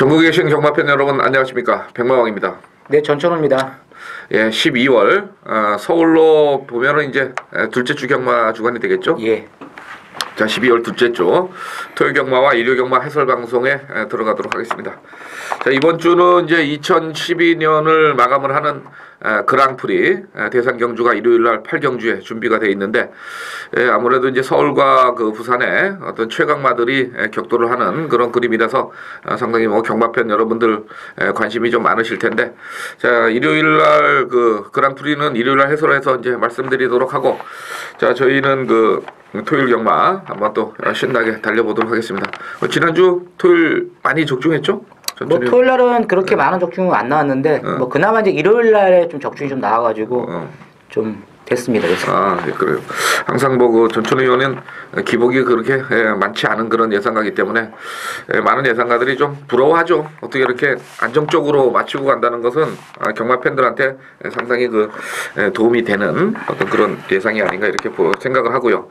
전국에 계신 경마팬 여러분 안녕하십니까, 백마왕입니다. 네, 전천호입니다. 예, 12월 서울로 보면은 이제 둘째 주 경마 주간이 되겠죠? 예. 자, 12월 둘째 주 토요 경마와 일요 경마 해설 방송에 들어가도록 하겠습니다. 자, 이번 주는 이제 2012년을 마감을 하는 그랑프리 대상 경주가 일요일 날 8경주에 준비가 돼 있는데, 아무래도 이제 서울과 그 부산에 어떤 최강마들이 격돌을 하는 그런 그림이라서 상당히 뭐 경마팬 여러분들 관심이 좀 많으실 텐데, 자, 일요일 날 그 그랑프리는 일요일 날 해설해서 이제 말씀드리도록 하고, 자, 저희는 그 토요일 경마 한번 또 신나게 달려보도록 하겠습니다. 지난주 토요일 많이 적중했죠? 뭐 토요일 날은 그렇게 많은 적중은 안 나왔는데 뭐 그나마 이제 일요일 날에 좀 적중이 좀 나와가지고 좀 됐습니다. 그래서. 아, 예, 그래요. 항상 뭐 그 전천후 의원은 기복이 그렇게 많지 않은 그런 예상가기 때문에 많은 예상가들이 좀 부러워하죠. 어떻게 이렇게 안정적으로 맞추고 간다는 것은 경마 팬들한테 상당히 그 도움이 되는 어떤 그런 예상이 아닌가 이렇게 생각을 하고요.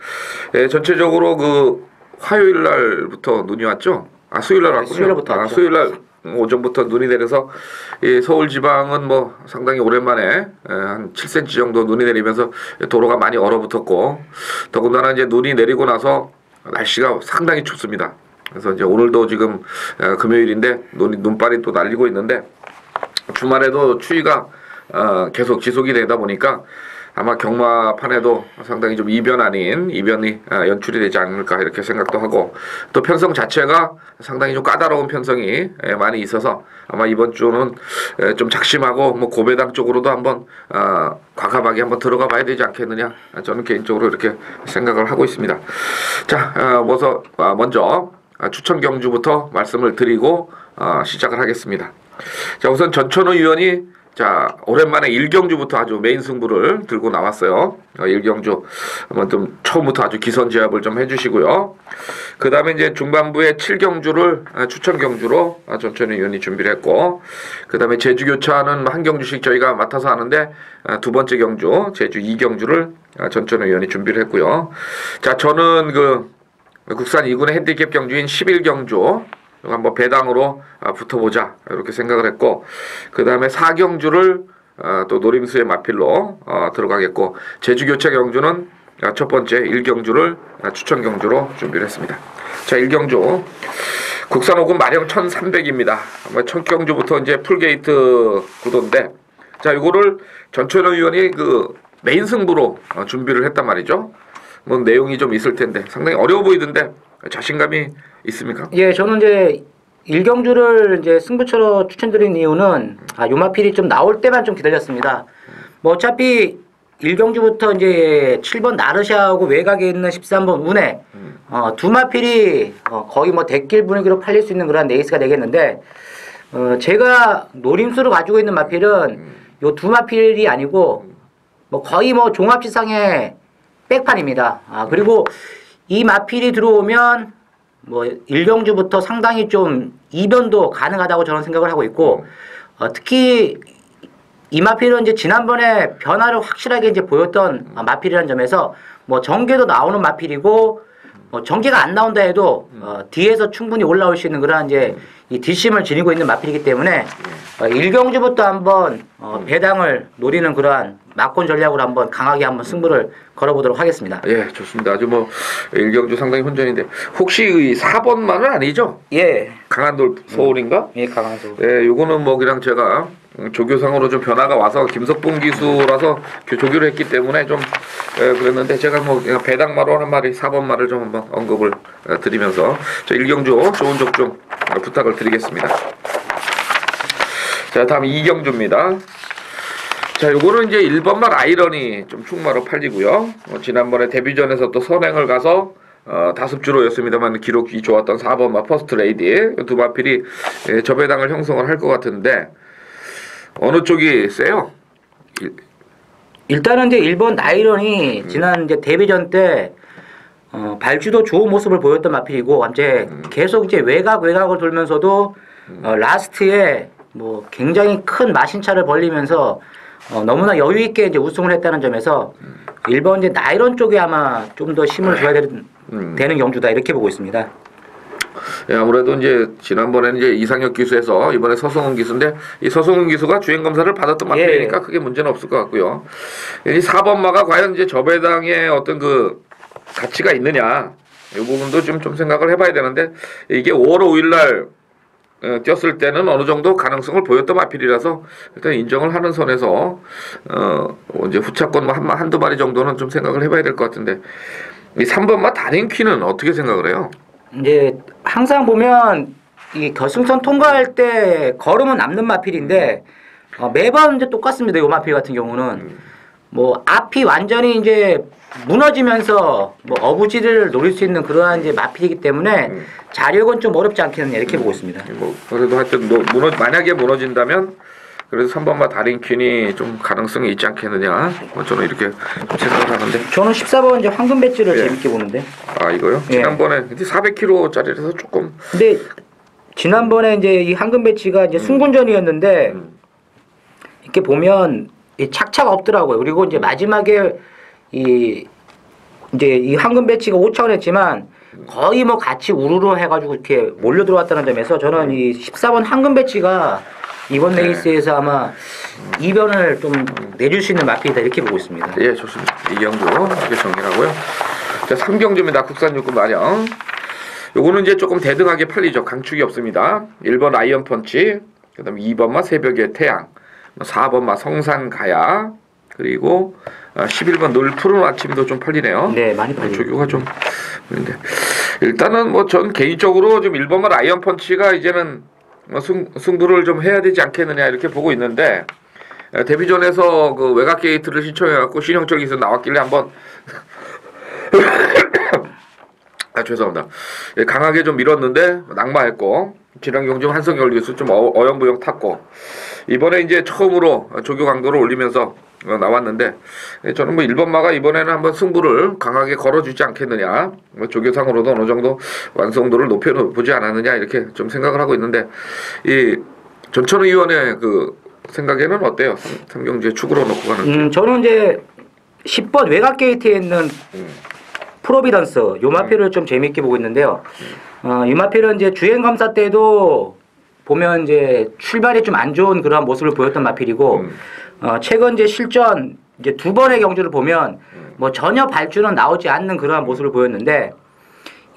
전체적으로 그 화요일 날부터 눈이 왔죠. 수요일 날 왔군요. 수요일부터 왔죠. 수요일 날 오전부터 눈이 내려서 서울 지방은 뭐 상당히 오랜만에 한 7cm 정도 눈이 내리면서 도로가 많이 얼어붙었고, 더군다나 이제 눈이 내리고 나서 날씨가 상당히 춥습니다. 그래서 이제 오늘도 지금 금요일인데 눈발이 또 날리고 있는데, 주말에도 추위가 계속 지속이 되다 보니까 아마 경마판에도 상당히 좀 이변 아닌 이변이 연출이 되지 않을까 이렇게 생각도 하고, 또 편성 자체가 상당히 좀 까다로운 편성이 많이 있어서 아마 이번 주는 좀 작심하고 뭐 고배당 쪽으로도 한번 과감하게 한번 들어가 봐야 되지 않겠느냐, 저는 개인적으로 이렇게 생각을 하고 있습니다. 자, 먼저 추천 경주부터 말씀을 드리고 시작을 하겠습니다. 자, 우선 전천후 의원이 자, 오랜만에 1경주부터 아주 메인 승부를 들고 나왔어요. 1경주 한번 좀 처음부터 아주 기선제압을 좀 해주시고요. 그 다음에 이제 중반부에 7경주를 추천 경주로 전천후 의원이 준비를 했고, 그 다음에 제주 교차는 한 경주씩 저희가 맡아서 하는데 두 번째 경주 제주 2경주를 전천후 의원이 준비를 했고요. 자, 저는 그 국산 2군의 핸디캡 경주인 11경주 한번 배당으로 붙어보자 이렇게 생각을 했고, 그 다음에 4경주를 또 노림수의 마필로 들어가겠고, 제주교차 경주는 첫 번째 1경주를 추천 경주로 준비를 했습니다. 자, 1경주 국산 5군 마령 1300입니다. 첫 경주부터 이제 풀게이트 구도인데, 자, 이거를 전천후 의원이 그 메인 승부로 준비를 했단 말이죠. 뭐 내용이 좀 있을 텐데 상당히 어려워 보이던데 자신감이 있습니까? 예, 저는 이제 1경주를 이제 승부처로 추천드린 이유는 요마필이 좀 나올 때만 좀 기다렸습니다. 뭐 어차피 1경주부터 이제 7번 나르샤하고 외곽에 있는 13번 운해 두 마필이 거의 뭐 대길 분위기로 팔릴 수 있는 그런 레이스가 되겠는데, 제가 노림수를 가지고 있는 마필은 요 두 마필이 아니고 뭐 거의 뭐 종합지상의 백판입니다. 그리고 이 마필이 들어오면 뭐 1경주부터 상당히 좀 이변도 가능하다고 저는 생각을 하고 있고, 특히 이 마필은 이제 지난번에 변화를 확실하게 이제 보였던 마필이라는 점에서 뭐 전개도 나오는 마필이고, 뭐 전개가 안 나온다 해도 뒤에서 충분히 올라올 수 있는 그런 이제 이 뒷심을 지니고 있는 마필이기 때문에 1경주부터 한번 배당을 노리는 그러한 막권 전략으로 한번 강하게 한번 승부를 걸어보도록 하겠습니다. 예, 좋습니다. 아주 뭐 1경주 상당히 혼전인데, 혹시 이 4번만은 아니죠? 예. 강한돌 서울인가? 예, 강한돌. 예, 요거는 뭐 그냥 제가 조교상으로 좀 변화가 와서 김석봉 기수라서 조교를 했기 때문에 좀 그랬는데, 제가 뭐 그냥 배당마로 하는 말이 4번 말을 좀 한번 언급을 드리면서 저 1경주 좋은 적중 부탁을 드리겠습니다. 자, 다음 2경주입니다. 자, 요거는 이제 1번말 아이러니 좀 충마로 팔리고요. 지난번에 데뷔전에서 또 선행을 가서 다습주로였습니다만 기록이 좋았던 4번마 퍼스트 레이디 두 마필이 저배당을 형성을 할 것 같은데, 어느 쪽이 세요? 일단은 이제 1번 아이런이 지난 이제 데뷔전 때 발주도 좋은 모습을 보였던 마필이고, 이제 계속 이제 외곽을 돌면서도 라스트에 뭐 굉장히 큰 마신차를 벌리면서 너무나 여유 있게 이제 우승을 했다는 점에서 1번 이제 나이런 쪽에 아마 좀 더 힘을 줘야 되는 경주다 이렇게 보고 있습니다. 예, 아무래도 이제 지난번에는 이제 이상혁 기수에서 이번에 서성훈 기수인데 이 서성훈 기수가 주행 검사를 받았던 마필이니까 크게 문제는 없을 것 같고요. 이 4번마가 과연 이제 저배당의 어떤 그 가치가 있느냐 이 부분도 좀 생각을 해봐야 되는데 이게 5월 5일날 뛰었을 때는 어느 정도 가능성을 보였던 마필이라서 일단 인정을 하는 선에서 이제 후차권 뭐 한두 마리 정도는 좀 생각을 해봐야 될 것 같은데 이 3번마 다린퀴는 어떻게 생각을 해요? 이제 항상 보면 이 결승선 통과할 때 걸음은 남는 마필인데 매번 이제 똑같습니다. 요 마필 같은 경우는 뭐 앞이 완전히 이제 무너지면서 뭐 어부지를 노릴 수 있는 그러한 이제 마필이기 때문에 자력은 좀 어렵지 않겠느냐 이렇게 보고 있습니다. 뭐 그래도 하여튼 만약에 무너진다면 그래도 3번마 다린퀸이 좀 가능성이 있지 않겠느냐 뭐 저는 이렇게 좀 생각을 하는데 저는 14번 이제 황금 배지를 예. 재밌게 보는데. 아 이거요? 예. 지난번에 400kg짜리라서 조금 근데 지난번에 이제 이 황금 배지가 이제 승군전이었는데 이렇게 보면 이 착착 없더라고요. 그리고 이제 마지막에 이 이제 이 황금 배지가 5차원 했지만 거의 뭐 같이 우르르 해가지고 이렇게 몰려 들어왔다는 점에서 저는 이 14번 황금 배지가 이번 레이스에서 아마 이변을 좀 내줄 수 있는 마필이다 이렇게 보고 있습니다. 예 좋습니다. 이경주 이렇게 정리하고요. 자 3경주입니다. 국산 육군 마령. 요거는 이제 조금 대등하게 팔리죠. 강축이 없습니다. 1번 아이언 펀치, 그다음 2번마 새벽의 태양, 4번마 성산 가야, 그리고 11번 늘 푸른 아침도 좀 팔리네요. 네, 많이 팔리죠. 조교가 좀 근데 일단은 뭐 전 개인적으로 좀 1번마 아이언 펀치가 이제는 뭐 승부를 좀 해야 되지 않겠느냐 이렇게 보고 있는데 데뷔전에서 그 외곽 게이트를 신청해갖고 신형철 기수 나왔길래 한번 죄송합니다. 예, 강하게 좀 밀었는데 낙마했고 지난 경주 한성열 기수 좀 어영부영 탔고 이번에 이제 처음으로 조교 강도를 올리면서 나왔는데 저는 뭐 1번마가 이번에는 한번 승부를 강하게 걸어주지 않겠느냐 뭐 조교상으로도 어느 정도 완성도를 높여보지 않았느냐 이렇게 좀 생각을 하고 있는데 이 전천후 위원의 그 생각에는 어때요? 3경주에 축으로 놓고 가는 저는 이제 10번 외곽 게이트에 있는 프로비던스 요 마필을 좀 재미있게 보고 있는데요. 이 마필은 이제 주행 검사 때도 보면 이제 출발이 좀 안 좋은 그런 모습을 보였던 마필이고 최근 이제 실전 이제 두 번의 경주를 보면 뭐 전혀 발주는 나오지 않는 그러한 모습을 보였는데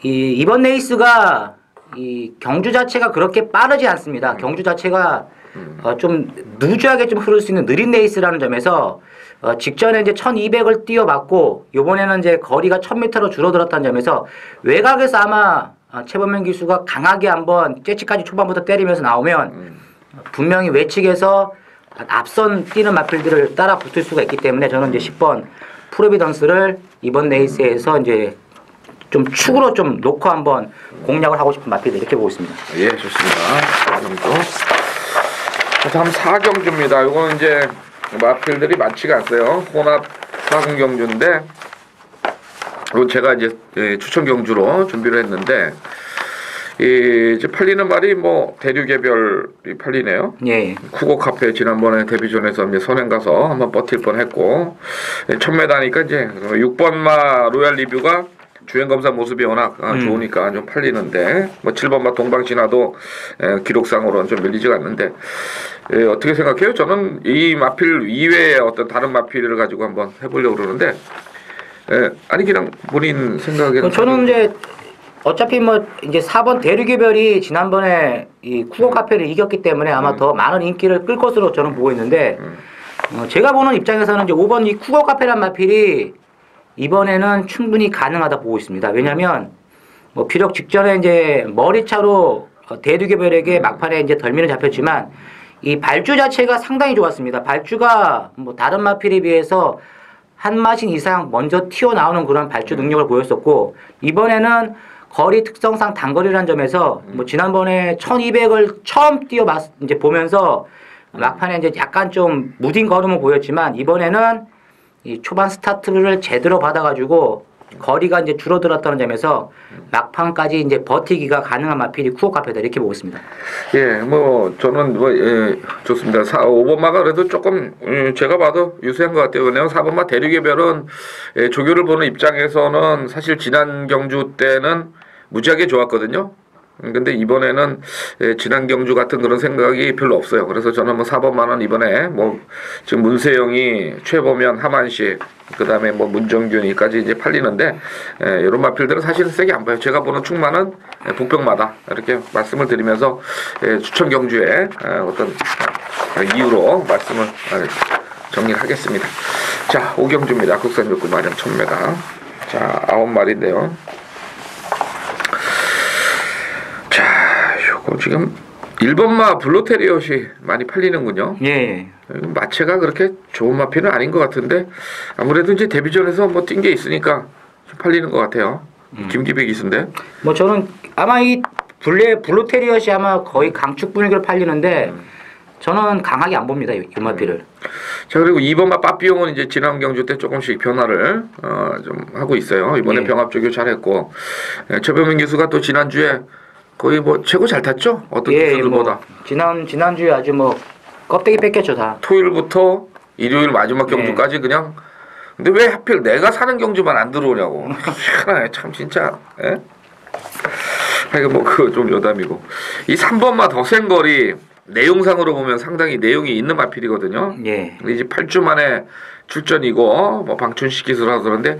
이번 레이스가 이 경주 자체가 그렇게 빠르지 않습니다. 경주 자체가 좀 누주하게 좀 흐를 수 있는 느린 레이스라는 점에서 직전에 이제 1200을 뛰어봤고 요번에는 이제 거리가 1000m로 줄어들었다는 점에서 외곽에서 아마 최범명 기수가 강하게 한번 째치까지 초반부터 때리면서 나오면 분명히 외측에서 앞선 뛰는 마필들을 따라 붙을 수가 있기 때문에 저는 이제 10번 프로비던스를 이번 레이스에서 이제 좀 축으로 좀 놓고 한번 공략을 하고 싶은 마필들 이렇게 보고 있습니다. 예, 좋습니다. 다음 4경주입니다. 이거는 이제 마필들이 많지가 않어요. 혼합 4경주인데 이건 제가 이제 추천 경주로 준비를 했는데 이제 팔리는 말이 뭐 대륙개별이 팔리네요. 예. 쿠고 카페 지난번에 데뷔전에서 이제 선행 가서 한번 버틸 뻔했고 1000m니까 이제 6번마 로얄 리뷰가 주행 검사 모습이 워낙 좋으니까 좀 팔리는데 뭐 7번마 동방신화도 기록상으로는 좀 밀리지가 않는데 어떻게 생각해요? 저는 이 마필 이외의 어떤 다른 마필을 가지고 한번 해보려고 그러는데 아니 그냥 본인 생각에는 저는 이제 어차피 뭐 이제 4번 대륙개별이 지난번에 이 쿠고 카페를 이겼기 때문에 아마 더 많은 인기를 끌 것으로 저는 보고 있는데 제가 보는 입장에서는 이제 5번 이 쿠고 카페란 마필이 이번에는 충분히 가능하다 보고 있습니다. 왜냐하면 뭐 비록 직전에 이제 머리차로 대륙개별에게 막판에 이제 덜미는 잡혔지만 이 발주 자체가 상당히 좋았습니다. 발주가 뭐 다른 마필에 비해서 한 마신 이상 먼저 튀어나오는 그런 발주 능력을 보였었고 이번에는 거리 특성상 단거리라는 점에서 뭐 지난번에 1200을 처음 이제 보면서 막판에 이제 약간 좀 무딘 걸음을 보였지만 이번에는 이 초반 스타트를 제대로 받아가지고 거리가 이제 줄어들었다는 점에서 막판까지 이제 버티기가 가능한 마필이 쿠고 카페다 이렇게 보고 있습니다. 예, 뭐 저는 뭐 좋습니다. 5번마가 그래도 조금 제가 봐도 유수한 것 같아요. 왜냐하면 4번마 대륙개별은 조교를 보는 입장에서는 사실 지난 경주 때는 무지하게 좋았거든요. 근데 이번에는 지난 경주 같은 그런 생각이 별로 없어요. 그래서 저는 뭐 4번만은 이번에 뭐 지금 문세영이, 최보면, 하만식, 그다음에 뭐 문정균이까지 이제 팔리는데 이런 마필들은 사실은 세게 안 봐요. 제가 보는 충만은 복병마다 이렇게 말씀을 드리면서 추천 경주의 어떤 이유로 말씀을 정리를 하겠습니다. 자, 오경주입니다. 국산 욕구 마련 1000m. 자, 9마리인데요. 자, 요거 지금 1번마 블루테리엇이 많이 팔리는군요. 예. 마체가 그렇게 좋은 마피는 아닌 것 같은데 아무래도 이제 데뷔전에서 뭐 뛴 게 있으니까 좀 팔리는 것 같아요. 김기배 기수인데. 뭐 저는 아마 이 블루테리엇이 아마 거의 강축 분위기로 팔리는데 저는 강하게 안 봅니다. 이 마피를. 자, 그리고 2번마 빠삐용은 이제 지난 경주 때 조금씩 변화를 좀 하고 있어요. 이번에 병합 조교 잘했고 최병민 기수가 또 지난주에 거의 뭐 최고 잘 탔죠? 어떤 기수들보다. 뭐 지난주에 아주 뭐 껍데기 뺏겼죠 다. 토요일부터 일요일 마지막 경주까지 그냥. 근데 왜 하필 내가 사는 경주만 안 들어오냐고. 희한하네 참 진짜. 예? 하여간 뭐 그거 좀 여담이고. 이 3번마 더 센 거리 내용상으로 보면 상당히 내용이 있는 마필이거든요. 예. 이제 8주 만에 출전이고 뭐 방춘식 기술하고 그런데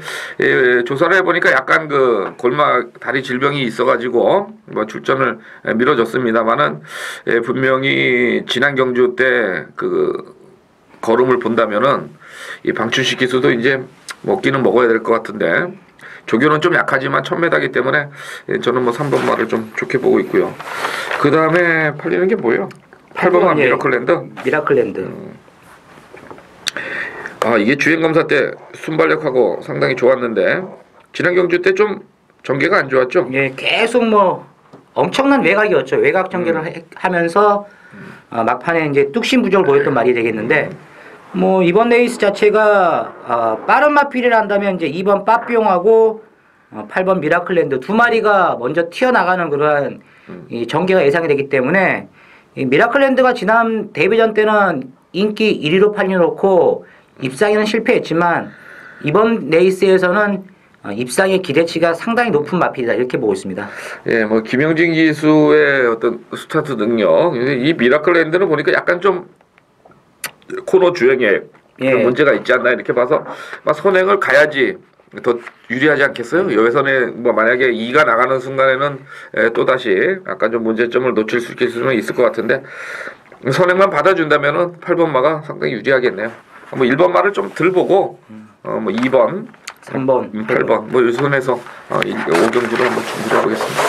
조사를 해보니까 약간 그 골막 다리 질병이 있어가지고 뭐 출전을 미뤄졌습니다만은 분명히 지난 경주 때 그 걸음을 본다면은 이 방춘식 기수도 이제 먹기는 먹어야 될 것 같은데 조교는 좀 약하지만 1000m이기 때문에 저는 뭐 3번 말을 좀 좋게 보고 있고요. 그 다음에 팔리는 게 뭐예요? 8번만 미라클랜드? 미라클랜드. 아, 이게 주행검사 때 순발력하고 상당히 좋았는데 지난 경주 때 좀 전개가 안 좋았죠? 예, 계속 뭐 엄청난 외곽이었죠. 외곽 전개를 하면서 막판에 이제 뚝심 부족을 보였던 말이 되겠는데 뭐 이번 레이스 자체가 빠른 마필이라 한다면 이제 2번 빠삐용하고 8번 미라클랜드 두 마리가 먼저 튀어나가는 그런 이 전개가 예상이 되기 때문에 이 미라클랜드가 지난 데뷔전 때는 인기 1위로 팔려놓고 입상에는 실패했지만 이번 레이스에서는 입상의 기대치가 상당히 높은 마필이다 이렇게 보고 있습니다. 예, 뭐 김영진 기수의 어떤 스타트 능력, 이 미라클랜드는 보니까 약간 좀 코너 주행에 좀 문제가 있지 않나 이렇게 봐서 막 선행을 가야지 더 유리하지 않겠어요? 여기서는 뭐 만약에 2가 나가는 순간에는 또 다시 약간 좀 문제점을 놓칠 수 있을 것 같은데 선행만 받아준다면은 8번마가 상당히 유리하겠네요. 뭐 1번마를 좀 덜 보고 뭐 2번, 3번, 8번 뭐 이 손에서 5경주로 한번 준비해 보겠습니다.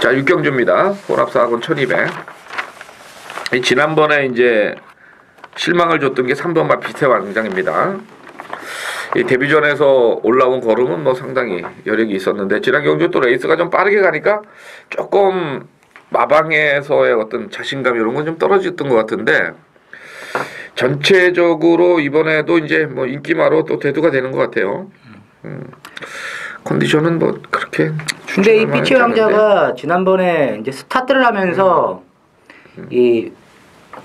자, 6경주입니다. 혼합사학원 1200. 지난번에 이제 실망을 줬던 게 3번마 비태왕장입니다. 이 데뷔전에서 올라온 걸음은 뭐 상당히 여력이 있었는데 지난 경주 또 레이스가 좀 빠르게 가니까 조금 마방에서의 어떤 자신감 이런 건 좀 떨어졌던 것 같은데 전체적으로 이번에도 이제 뭐 인기마로 또 대두가 되는 것 같아요. 컨디션은 뭐 그렇게. 근데 이 피치 왕자가 지난번에 이제 스타트를 하면서 이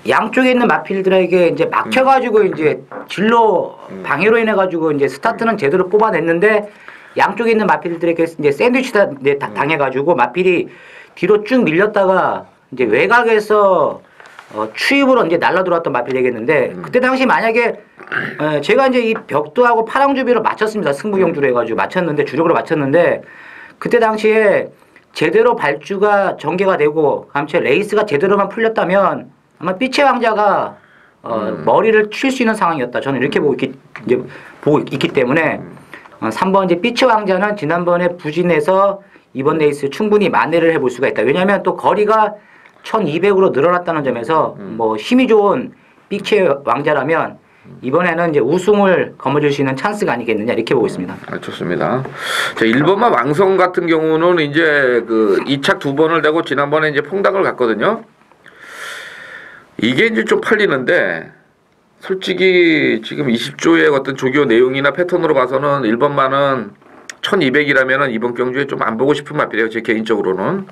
양쪽에 있는 마필들에게 이제 막혀가지고 이제 진로 방해로 인해 가지고 이제 스타트는 제대로 뽑아냈는데 양쪽에 있는 마필들에게 이제 샌드위치 당해가지고 마필이 뒤로 쭉 밀렸다가 이제 외곽에서 추입으로 이제 날라 들어왔던 마필이 되겠는데 그때 당시 만약에 제가 이제 이 벽두하고 파랑주비로 맞췄습니다. 승부경주로 해가지고 맞췄는데 주력으로 맞췄는데 그때 당시에 제대로 발주가 전개가 되고 아무튼 레이스가 제대로만 풀렸다면 아마 삐체 왕자가 머리를 칠 수 있는 상황이었다. 저는 이렇게 보고 있기 때문에 3번 이제 삐체 왕자는 지난번에 부진해서 이번 레이스 충분히 만회를 해볼 수가 있다. 왜냐하면 또 거리가 1200으로 늘어났다는 점에서 뭐 힘이 좋은 삐체 왕자라면 이번에는 이제 우승을 거머쥘 수 있는 찬스가 아니겠느냐 이렇게 보고 있습니다. 좋습니다. 자, 1번마 왕성 같은 경우는 이제 그 2착 2번을 내고 지난번에 이제 퐁당을 갔거든요. 이게 이제 좀 팔리는데 솔직히 지금 20조의 어떤 조교 내용이나 패턴으로 봐서는 1번마는 1200이라면은 이번 경주에 좀 안 보고 싶은 마필이에요. 제 개인적으로는.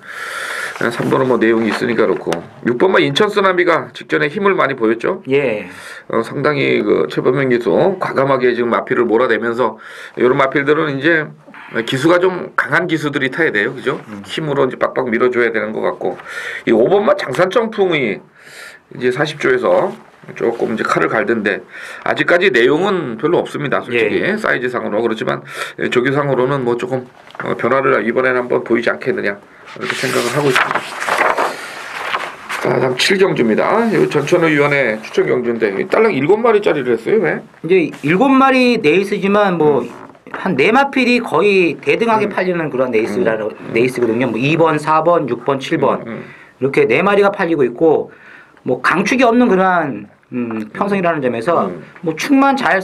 3번은 뭐 내용이 있으니까 그렇고. 6번마 인천 쓰나미가 직전에 힘을 많이 보였죠. 예. 상당히 그 최범명 기수 과감하게 지금 마필을 몰아내면서 이런 마필들은 이제 기수가 좀 강한 기수들이 타야 돼요, 그죠? 힘으로 이제 빡빡 밀어줘야 되는 것 같고 이 5번만 장산점풍이 이제 40조에서 조금 이제 칼을 갈던데 아직까지 내용은 별로 없습니다, 솔직히 예. 사이즈상으로 그렇지만 조교상으로는 뭐 조금 변화를 이번에는 한번 보이지 않겠느냐 이렇게 생각을 하고 있습니다. 자, 다음 7경주입니다. 이 전천후 위원회 추천 경주인데 딸랑 7마리짜리를 했어요, 왜? 이제 7마리 네이스지만 뭐 한 4마필이 거의 대등하게 팔리는 그런 네이스거든요. 뭐 2번, 4번, 6번, 7번 이렇게 4마리가 팔리고 있고 뭐 강축이 없는 그러한 편성이라는 점에서 뭐 축만 잘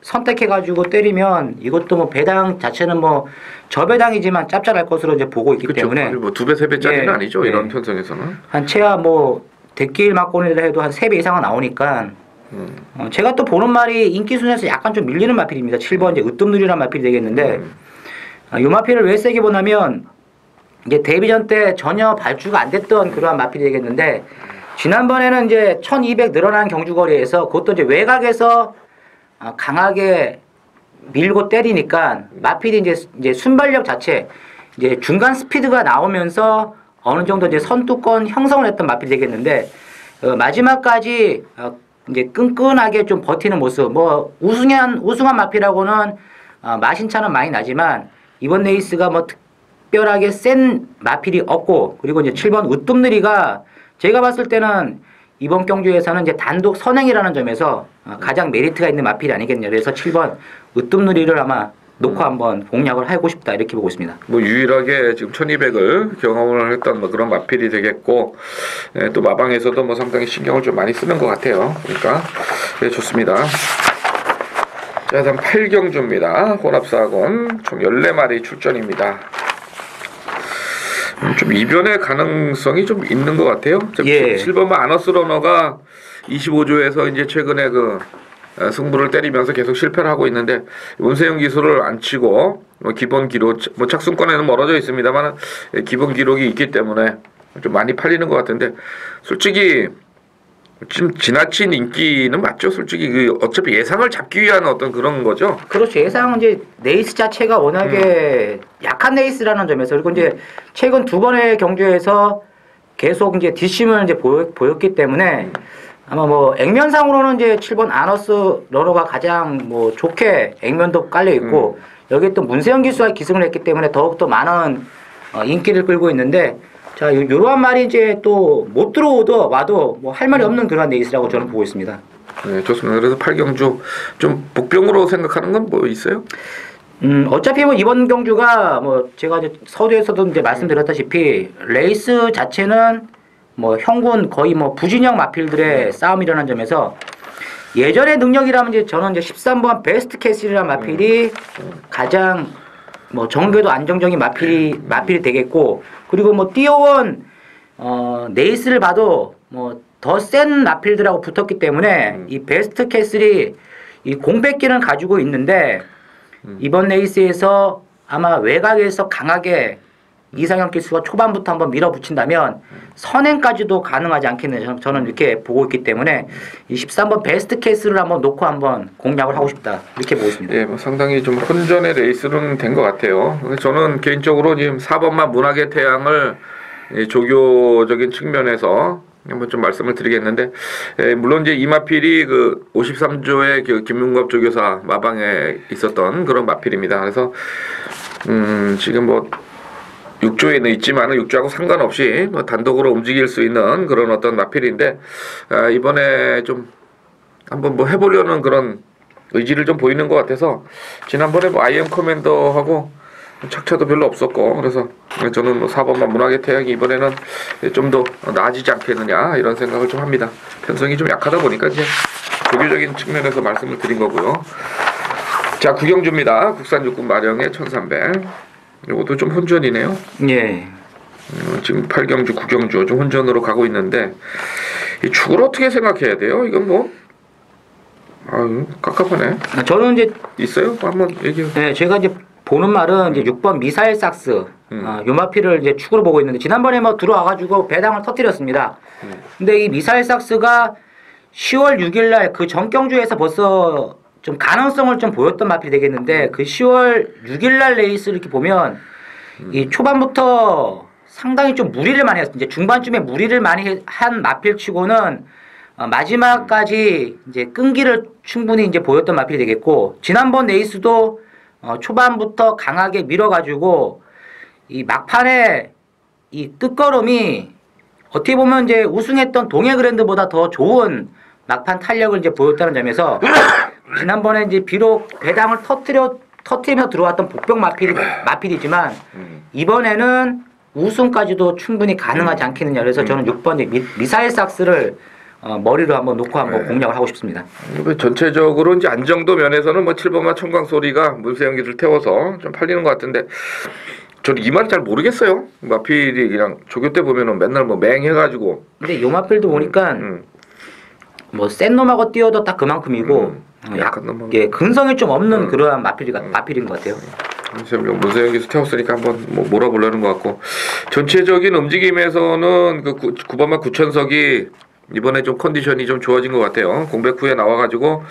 선택해가지고 때리면 이것도 뭐 배당 자체는 뭐 저배당이지만 짭짤할 것으로 이제 보고 있기 그쵸. 때문에 뭐 2배, 3배짜리는 예, 아니죠, 예. 이런 편성에서는. 한 최하 뭐 대길 막고니라 해도 한 3배 이상은 나오니까 제가 또 보는 말이 인기 순에서 약간 좀 밀리는 마필입니다. 7번 이제 으뜸누리란 마필이 되겠는데 이 마필을 왜 세게 보냐면 이제 데뷔전 때 전혀 발주가 안 됐던 그러한 마필이 되겠는데 지난번에는 이제 1200 늘어난 경주거리에서 그것도 이제 외곽에서 강하게 밀고 때리니까 마필이 이제 순발력 자체 이제 중간 스피드가 나오면서 어느 정도 이제 선두권 형성을 했던 마필이 되겠는데 마지막까지 이제 끈끈하게 좀 버티는 모습 뭐 우승한 마필하고는 마신차는 많이 나지만 이번 레이스가 뭐 특별하게 센 마필이 없고 그리고 이제 7번 으뜸느리가 제가 봤을 때는 이번 경주에서는 이제 단독 선행이라는 점에서 가장 메리트가 있는 마필이 아니겠냐. 그래서 7번 으뜸느리를 아마 놓고 한번 공략을 하고 싶다 이렇게 보고 있습니다. 뭐 유일하게 지금 1200을 경험을 했던 뭐 그런 마필이 되겠고 또 마방에서도 뭐 상당히 신경을 좀 많이 쓰는 것 같아요. 그러니까 네, 좋습니다. 자, 다음 8경주입니다. 혼합사건 총 14마리 출전입니다. 좀 이변의 가능성이 좀 있는 것 같아요. 예. 7번만 아너스 러너가 25조에서 이제 최근에 그 승부를 때리면서 계속 실패를 하고 있는데 운세영 기술을 안 치고 기본 기록 뭐 착순권에는 멀어져 있습니다만 기본 기록이 있기 때문에 좀 많이 팔리는 것 같은데 솔직히 지금 지나친 인기는 맞죠. 솔직히 그 어차피 예상을 잡기 위한 어떤 그런 거죠. 그렇죠. 예상은 이제 레이스 자체가 워낙에 약한 레이스라는 점에서 그리고 이제 최근 2번의 경주에서 계속 이제 뒷심을 이제 보였기 때문에 아마 뭐 액면상으로는 이제 7번 아너스 러너가 가장 뭐 좋게 액면도 깔려 있고 여기에 또 문세영 기수가 기승을 했기 때문에 더욱더 많은 인기를 끌고 있는데 자, 요러한 말이 이제 또 못 들어오도 와도 뭐 할 말이 없는 그런 레이스라고 저는 보고 있습니다. 네, 좋습니다. 그래서 8경주 좀 복병으로 생각하는 건 뭐 있어요? 어차피 뭐 이번 경주가 뭐 제가 이제 서두에서도 이제 말씀드렸다시피 레이스 자체는 뭐 형군 거의 뭐 부진영 마필들의 싸움이라는 점에서 예전의 능력이라면 이제 저는 이제 13번 베스트 캐슬이라는 마필이 가장 뭐 정궤도 안정적인 마필이 되겠고 그리고 뭐 띄어온 네이스를 봐도 뭐 더 센 마필들하고 붙었기 때문에 이 베스트 캐슬이 이 공백기는 가지고 있는데 이번 레이스에서 아마 외곽에서 강하게 이상형 기수가 초반부터 한번 밀어붙인다면 선행까지도 가능하지 않겠느냐 저는 이렇게 보고 있기 때문에 이 13번 베스트 캐슬을 한번 놓고 한번 공략을 하고 싶다 이렇게 보고 있습니다. 예, 뭐 상당히 좀 혼전의 레이스는 된 것 같아요. 저는 개인적으로 지금 4번만 문학의 태양을 조교적인 측면에서 한번 좀 말씀을 드리겠는데 물론 이제 이마필이 그 53조의 그 김윤갑 조교사 마방에 있었던 그런 마필입니다. 그래서 지금 뭐 6조에는 있지만은 6조하고 상관없이 뭐 단독으로 움직일 수 있는 그런 어떤 마필인데 이번에 좀 한번 뭐 해보려는 그런 의지를 좀 보이는 것 같아서 지난번에 뭐 IM 커맨더하고 착차도 별로 없었고 그래서 저는 뭐 4번만 문학의 태양이 이번에는 좀 더 나아지지 않겠느냐 이런 생각을 좀 합니다. 편성이 좀 약하다 보니까 이제 조교적인 측면에서 말씀을 드린 거고요. 자, 구경주입니다. 국산 육군 마령의 1300. 이것도 좀 혼전이네요. 예. 지금 8경주, 9경주 좀 혼전으로 가고 있는데 이 축을 어떻게 생각해야 돼요? 이건 뭐 아유 깝깝하네. 저는 이제 있어요? 한번 얘기해. 네, 제가 이제 보는 말은 이제 6번 미사일 삭스 요마피를 이제 축으로 보고 있는데 지난번에 뭐 들어와가지고 배당을 터뜨렸습니다. 근데 이 미사일 삭스가 10월 6일날 그 전경주에서 벌써 좀 가능성을 좀 보였던 마필이 되겠는데 그 10월 6일 날 레이스를 이렇게 보면 이 초반부터 상당히 좀 무리를 많이 했어요. 이제 중반쯤에 무리를 많이 한 마필치고는 마지막까지 이제 끈기를 충분히 이제 보였던 마필이 되겠고 지난번 레이스도 초반부터 강하게 밀어가지고 이 막판에 이 끝걸음이 어떻게 보면 이제 우승했던 동해그랜드보다 더 좋은 막판 탄력을 이제 보였다는 점에서 지난번에 이제 비록 배당을 터트리며 들어왔던 복병 마필이지만 이번에는 우승까지도 충분히 가능하지 않겠느냐. 그래서 저는 6번 미사일 삭스를 머리로 한번 놓고 한번 공략을 하고 싶습니다. 전체적으로 이제 안정도 면에서는 뭐 7번마 청광 소리가 물새연기를 태워서 좀 팔리는 것 같은데 저는 이 말 잘 모르겠어요. 마필이 그냥 조교 때 보면은 맨날 뭐 맹해가지고. 근데 요 마필도 보니까 뭐 센 놈하고 뛰어도 딱 그만큼이고 약한 놈하고. 예, 근성이 좀 없는 그러한 마필인 것 같아요. 물새연기에서 태웠으니까 한번 뭐 몰아보려는 것 같고 전체적인 움직임에서는 그 9번마 구천석이 이번에 좀 컨디션이 좀 좋아진 것 같아요. 공백 후에 나와가지고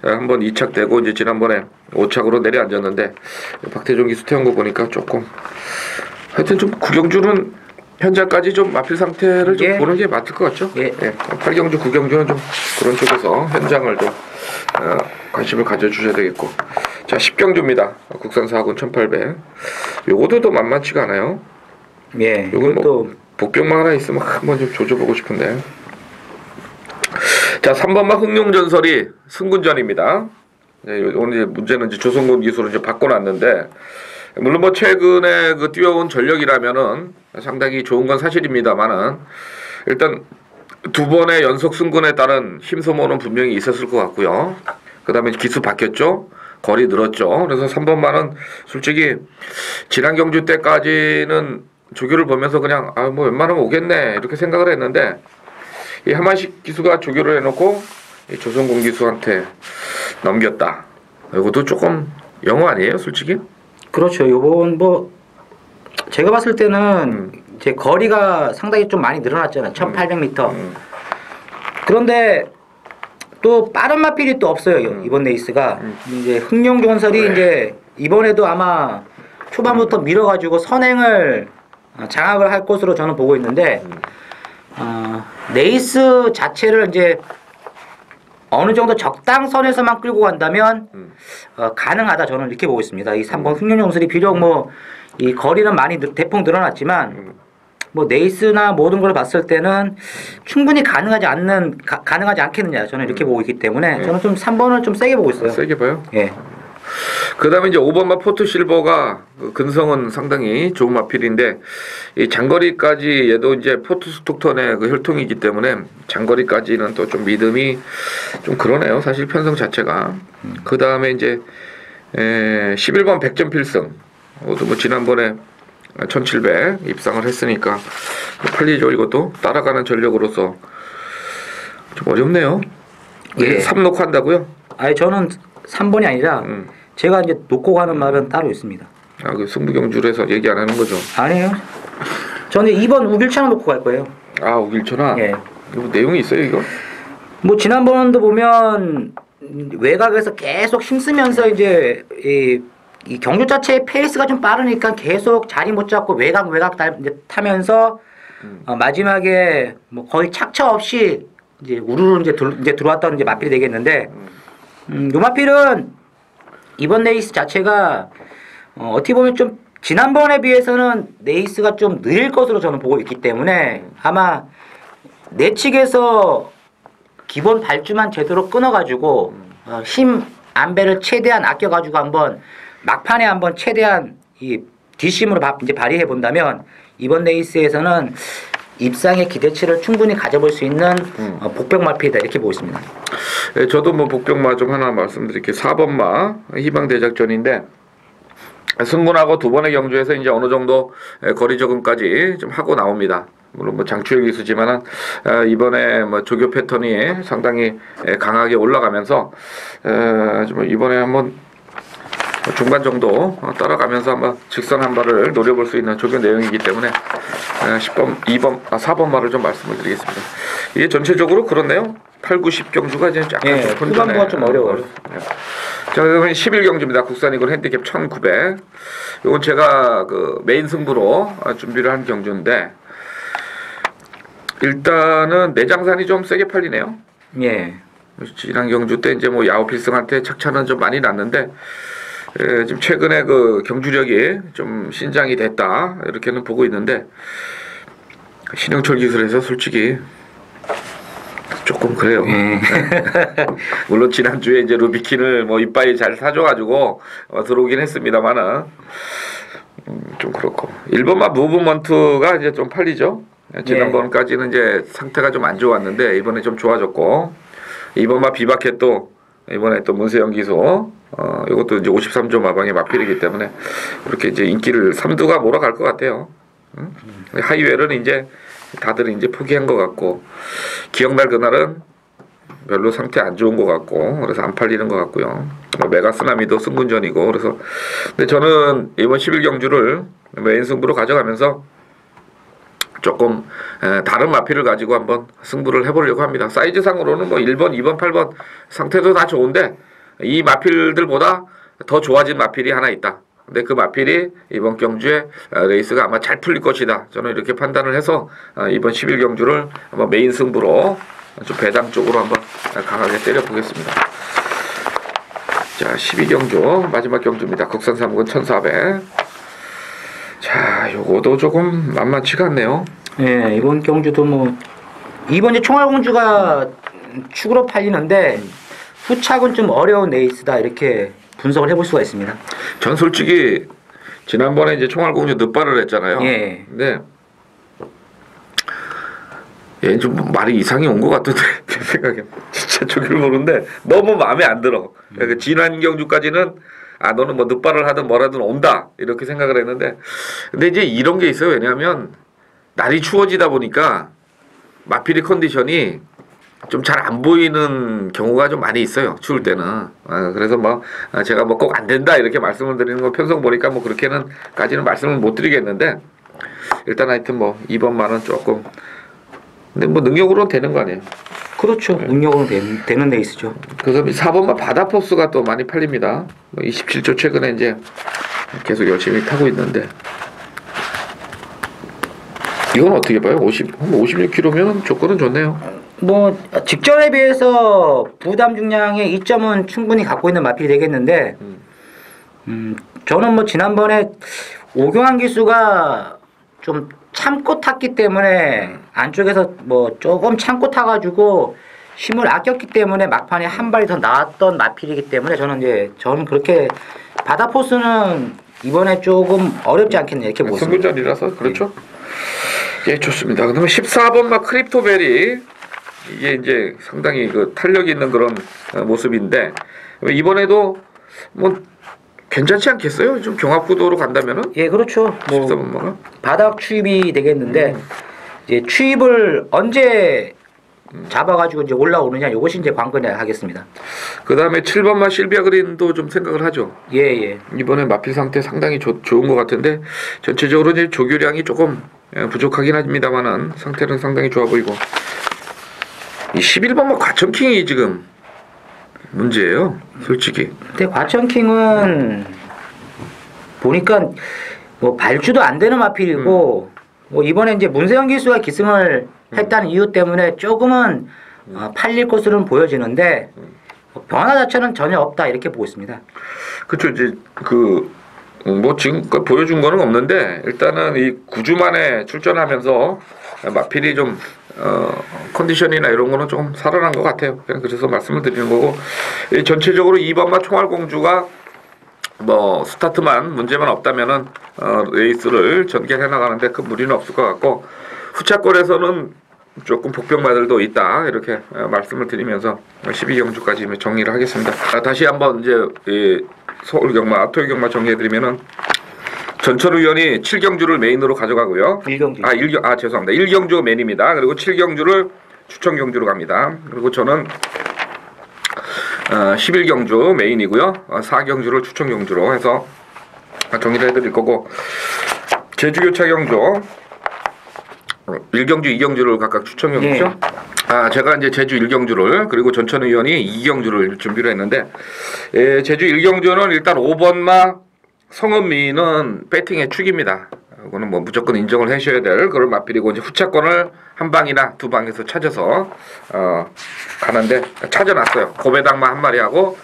한번 2착되고 이제 지난번에 5착으로 내려앉았는데 박태종 기수 태운 거 보니까 조금 하여튼 좀 구경주는 현장까지 좀 마필 상태를 좀 보는 게 맞을 것 같죠. 예. 8경주, 9경주는 좀 그런 쪽에서 현장을 좀 관심을 가져주셔야 되겠고 자 10경주입니다. 국산사학원 1800 요것도 또 만만치가 않아요. 예. 요건 뭐 복병만 하나 있으면 한번 좀 조져보고 싶은데 자 3번마 흥룡전설이 승군전입니다. 네, 오늘 문제는 이제 조선군 기수로 이제 바꿔놨는데 물론 뭐 최근에 그 뛰어온 전력이라면은 상당히 좋은 건 사실입니다만은 일단 2번의 연속 승군에 따른 힘소모는 분명히 있었을 것 같고요. 그 다음에 기수 바뀌었죠. 거리 늘었죠. 그래서 3번마는 솔직히 지난 경주 때까지는 조교를 보면서 그냥 뭐 웬만하면 오겠네 이렇게 생각을 했는데 이 하만식 기수가 조교를 해놓고 이 조선군 기수한테 넘겼다. 이것도 조금 영어 아니에요, 솔직히? 그렇죠. 요번 뭐 제가 봤을 때는 이제 거리가 상당히 좀 많이 늘어났잖아요. 1800m. 그런데 또 빠른 마필이 또 없어요. 이번 레이스가 이제 흥룡전설이 이제 이번에도 아마 초반부터 밀어가지고 선행을 장악을 할 것으로 저는 보고 있는데 레이스 자체를 이제 어느 정도 적당선에서만 끌고 간다면 가능하다 저는 이렇게 보고 있습니다. 이 3번 흥룡전설이 비록 뭐 이 거리는 많이 대폭 늘어났지만 뭐 레이스나 모든 걸 봤을 때는 충분히 가능하지 않겠느냐 저는 이렇게 보고 있기 때문에 저는 좀 3번을 좀 세게 보고 있어요. 세게 봐요? 예. 그 다음에 이제 5번마 포트 실버가 근성은 상당히 좋은 마필인데 이 장거리까지 얘도 이제 포트 스톡턴의 그 혈통이기 때문에 장거리까지는 또 좀 믿음이 좀 그러네요. 사실 편성 자체가. 그 다음에 이제 11번 100점 필승. 뭐 지난번에 1700 입상을 했으니까 팔리죠. 이것도 따라가는 전력으로서 좀 어렵네요. 예. 3 놓고 한다고요? 아니 저는 3번이 아니라 제가 이제 놓고 가는 말은 따로 있습니다. 그 승부경주에서 얘기 안 하는 거죠? 아니에요. 저는 2번 우길차나 놓고 갈 거예요. 우길차나? 예. 이거 내용이 있어요, 이거? 뭐 지난번도 보면 외곽에서 계속 힘쓰면서 이제 이 경주 자체의 페이스가 좀 빠르니까 계속 자리 못 잡고 외곽 타면서 마지막에 뭐 거의 착차 없이 이제 우르르 이제 들어왔다는 이제 마필이 되겠는데 요 마필은 이번 레이스 자체가 어떻게 보면 좀 지난번에 비해서는 레이스가 좀 느릴 것으로 저는 보고 있기 때문에 아마 내측에서 기본 발주만 제대로 끊어가지고 힘 안배를 최대한 아껴가지고 한번 막판에 한번 최대한 이 뒷심으로 이제 발휘해 본다면 이번 레이스에서는 입상의 기대치를 충분히 가져볼 수 있는 복병마필이다 이렇게 보고 있습니다. 네, 저도 뭐 복병마 좀 하나 말씀드릴게요. 4번마 희망대작전인데 승군하고 2번의 경주에서 이제 어느 정도 거리 적응까지 좀 하고 나옵니다. 물론 뭐 장추열 기수지만은 이번에 뭐 조교 패턴이 상당히 강하게 올라가면서 좀 이번에 한번 중반 정도 따라가면서 한번 직선 한 발을 노려볼 수 있는 조교 내용이기 때문에 4번 말을 좀 말씀을 드리겠습니다. 이게 전체적으로 그렇네요. 8, 9, 10 경주가 이제 약간 예, 좀 후반부가 좀 어려워요. 자, 그러면 11경주입니다. 국산이글 핸디캡 1900. 이건 제가 그 메인 승부로 준비를 한 경주인데 일단은 내장산이 좀 세게 팔리네요. 예. 지난 경주 때 이제 뭐 야오필승한테 착차는 좀 많이 났는데 지금 최근에 그 경주력이 좀 신장이 됐다 이렇게는 보고 있는데 신영철 기술에서 솔직히 조금 그래요. 물론 지난주에 이제 루비킨을 뭐 이빠이 잘 사줘가지고 들어오긴 했습니다만은 좀 그렇고 1번마 무브먼트가 이제 좀 팔리죠. 지난번까지는 이제 상태가 좀 안 좋았는데 이번에 좀 좋아졌고 2번마 비바켓도 이번에 또 문세영 기수 이것도 이제 53조 마방의 마필이기 때문에 이렇게 이제 인기를 삼두가 몰아갈 것 같아요. 하이웰은 이제 다들 이제 포기한 것 같고 기억날 그날은 별로 상태 안 좋은 것 같고 그래서 안 팔리는 것 같고요. 메가스나미도 승군전이고 그래서 근데 저는 이번 11경주를 메인 승부로 가져가면서 조금 다른 마필을 가지고 한번 승부를 해보려고 합니다. 사이즈상으로는 뭐 1번, 2번, 8번 상태도 다 좋은데 이 마필들보다 더 좋아진 마필이 하나 있다. 근데 그 마필이 이번 경주에 레이스가 아마 잘 풀릴 것이다. 저는 이렇게 판단을 해서 이번 11경주를 한번 메인 승부로 좀 배당 쪽으로 한번 강하게 때려보겠습니다. 자, 12경주 마지막 경주입니다. 국산 3군 1400. 자, 요거도 조금 만만치가 않네요. 예, 이번 경주도 뭐 이번에 총알공주가 축으로 팔리는데 후착은 좀 어려운 레이스다 이렇게 분석을 해볼 수가 있습니다. 전 솔직히 지난번에 이제 총알공주 늦발을 했잖아요. 예. 근데 얘 좀 말이 이상이 온 것 같던데 제 생각에 진짜 저길 모르는데 너무 마음에 안 들어. 그러니까 지난 경주까지는 너는 뭐 늦발을 하든 뭐라든 온다 이렇게 생각을 했는데 근데 이제 이런 게 있어요. 왜냐하면 날이 추워지다 보니까 마필의 컨디션이 좀 잘 안 보이는 경우가 좀 많이 있어요. 추울 때는. 그래서 뭐 제가 뭐 꼭 안 된다 이렇게 말씀을 드리는 거 편성 보니까 뭐 그렇게는까지는 말씀을 못 드리겠는데 일단 하여튼 뭐 2번만은 조금 근데 뭐 능력으로는 되는 거 아니에요. 그렇죠. 능력으로 되는 레이스죠. 그래서 4번만 바다포스가 또 많이 팔립니다. 27조 최근에 이제 계속 열심히 타고 있는데 이건 어떻게 봐요? 56kg면 조건은 좋네요. 뭐 직전에 비해서 부담 중량의 이점은 충분히 갖고 있는 마필이 되겠는데 저는 뭐 지난번에 오경환 기수가 좀 참고 탔기 때문에 안쪽에서 뭐 조금 참고 타가지고 힘을 아꼈기 때문에 막판에 한 발이 더 나왔던 마필이기 때문에 저는 그렇게 바다포스는 이번에 조금 어렵지 않겠네 이렇게 보습니다. 승부전이라서 그렇죠. 예, 좋습니다. 그러면 14번마 크립토베리 이게 이제 상당히 그 탄력이 있는 그런 모습인데 이번에도 뭐 괜찮지 않겠어요? 좀 경합구도로 간다면은? 예, 그렇죠. 뭐 14번마가 바닥 추입이 되겠는데 이제 추입을 언제 잡아가지고 이제 올라오느냐 이것이 이제 관건이 하겠습니다. 그 다음에 7번마 실비아 그린도 좀 생각을 하죠. 예, 예. 이번에 마필 상태 상당히 좋은 것 같은데 전체적으로 이제 조교량이 조금 부족하긴 합니다만은 상태는 상당히 좋아 보이고 이 11번마 과천킹이 지금 문제예요, 솔직히. 근데 과천킹은 보니까 뭐 발주도 안 되는 마필이고 뭐 이번에 이제 문세영 기수가 기승을 했다는 이유 때문에 조금은 팔릴 것으로는 보여지는데 변화 자체는 전혀 없다 이렇게 보고 있습니다. 그렇죠. 이제 뭐 지금까지 보여준 거는 없는데 일단은 이 9주 만에 출전하면서 마필이 좀 컨디션이나 이런 거는 좀 살아난 것 같아요. 그냥 그래서 말씀을 드리는 거고 전체적으로 2번마 총알공주가 뭐 스타트만 문제만 없다면은 레이스를 전개해 나가는데 큰 무리는 없을 것 같고 후차권에서는 조금 복병마들도 있다 이렇게 말씀을 드리면서 12경주까지 정리를 하겠습니다. 다시 한번 이제 이 서울경마, 토요경마 정리해드리면은 전철 의원이 7경주를 메인으로 가져가고요. 1경주. 죄송합니다. 1경주 메인입니다. 그리고 7경주를 추천경주로 갑니다. 그리고 저는 11경주 메인이고요. 4경주를 추천경주로 해서 정리를 해드릴 거고 제주교차 경주 1경주, 2경주를 각각 추천경주죠. 제가 이제 제주 1경주를 그리고 전천 의원이 2경주를 준비를 했는데 제주 1경주는 일단 5번마 성은미는 배팅의 축입니다. 이거는 뭐 무조건 인정을 하셔야 될 그런 마필이고 이제 후차권을 한 방이나 두 방에서 찾아서 가는데 찾아놨어요. 고배당마 한 마리 하고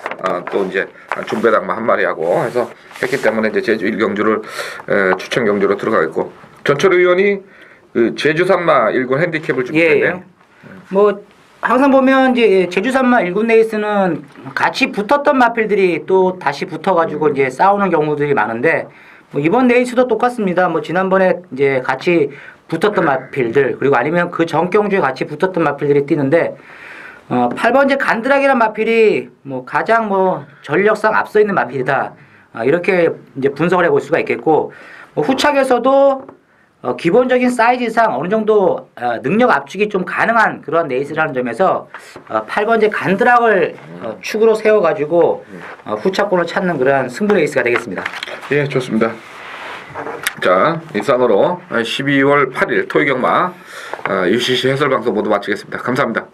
또 이제 중배당마 한 마리 하고 해서 했기 때문에 이제 제주 1경주를 추천 경주로 들어가겠고 전철 의원이 그 제주 산마 1군 핸디캡을 준비했네요. 뭐 항상 보면 이제 제주 산마 1군 레이스는 같이 붙었던 마필들이 또 다시 붙어가지고 이제 싸우는 경우들이 많은데 뭐 이번 레이스도 똑같습니다. 뭐 지난번에 이제 같이 붙었던 마필들 그리고 아니면 그 전 경주에 같이 붙었던 마필들이 뛰는데 8번 이제 간드락이란 마필이 뭐 가장 뭐 전력상 앞서 있는 마필이다. 이렇게 이제 분석을 해볼 수가 있겠고 뭐 후착에서도 기본적인 사이즈상 어느 정도 능력 압축이 좀 가능한 그런 레이스라는 점에서 8번째 간드락을 축으로 세워가지고 후차권을 찾는 그런 승부 레이스가 되겠습니다. 예, 좋습니다. 자, 이상으로 12월 8일 토요경마 UCC 해설방송 모두 마치겠습니다. 감사합니다.